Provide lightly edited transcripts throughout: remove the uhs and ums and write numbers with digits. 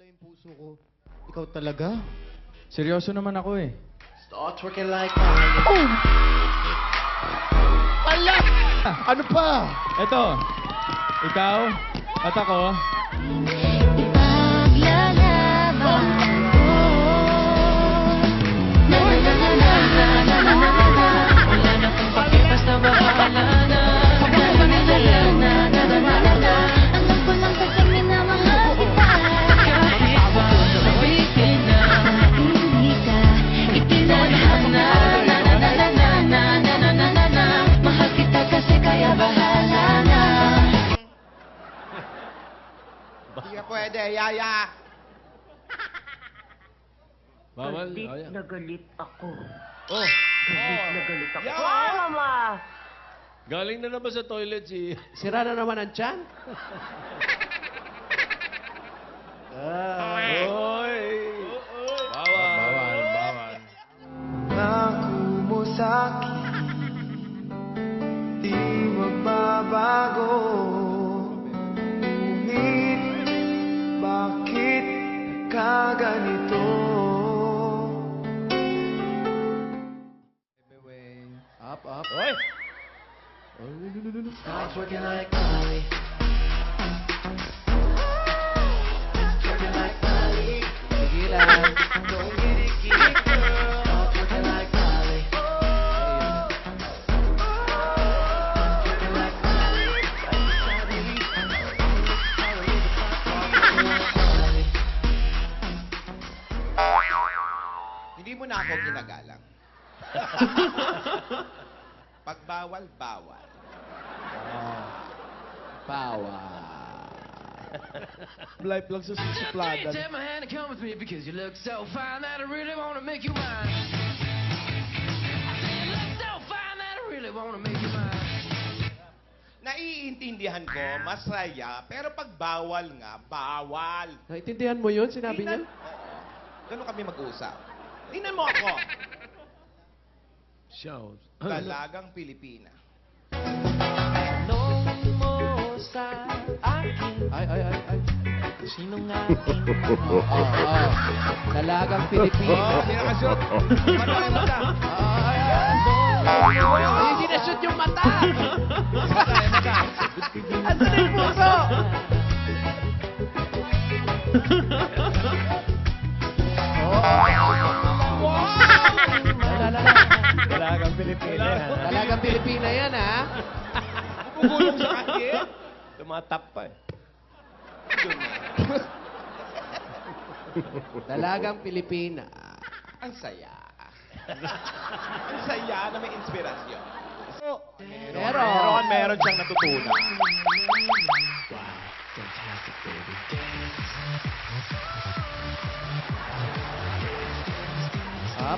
pala yung puso ko. Ikaw talaga? Seryoso naman ako eh. Start working like that. Oh! Ala! Ano pa? Eto, ikaw at ako. Paglalaban ko. Na na na na na na na na na na. Wala na kang pake, basta bahala na. Na na na na na na na na na na. Alam ko lang kasi minamahal kita. Kahit ba sabihin na hindi ka itinadhana. Na na na na na na na na na na na. Mahal kita kasi kaya bahala na. Hindi ka pwede, yaya. Bawal. Galit Oh, yeah. na galit ako. Oh, Galit na galit ako. Yeah. Ah, mama! galing na naman sa toilet si... Sira na naman ang tiyan. Oy! Bawal. Bawal. Pangako mo sa'kin di magbabago. Ngunit bakit ka ganito? Up, up. Oy! Start working like Molly. Working like Molly. Tigilan. Don't get it, girl. Start working like Molly. Working like Molly. Hindi mo na ako ginagalang. Pag bawal, bawal. Bawal. Life lang sa susupladan. Take my hand and come with me because you look so fine that I really want to make you mine. I say you look so fine that I really want to make you mine. Naiintindihan ko, masaya, pero pag bawal nga, bawal. Naintindihan mo yun? Sinabi niya? Oo. Ganun kami mag-usap. Tingnan mo ako. Shout. Dalagang Pilipina. Tanong mo sa akin, Ay. sinong aking Dalagang Pilipino. Hindi nakashoot. Manoy mo ka. Hindi na-shoot yung mata. Ano na yung puso? Dalagang Pilipina. Dalagang Pilipina yan, ha? Pugulong sa kanya. Tumatap pa eh. Dalagang Pilipina. Ang saya. Ang saya na may inspirasyon. Meron siyang natutunan.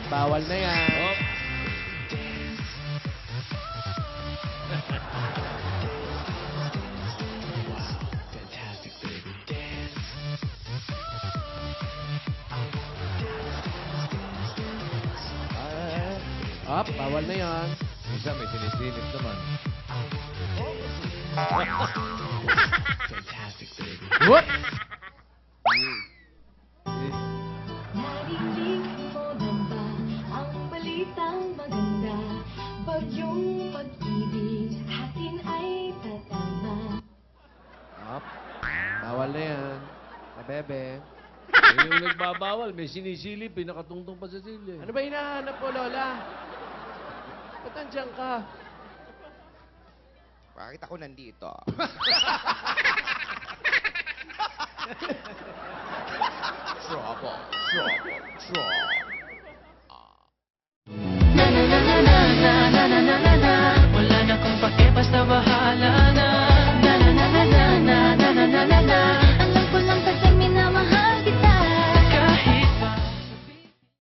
Bawal na yan. Oh. Bawal na yan. Isa may sinisilip naman. What? Narinig mo na ba ang balitang maganda? Bagyong pag-ibig sa atin ay tatama. Bawal na yan. Bebe. Yung nagbabawal, may sinisilip, pinakatungtong pa sa silip. Ano ba hinahanap mo, Lola? Ba't nandiyan ka? Bakit ako nandito? Trouble.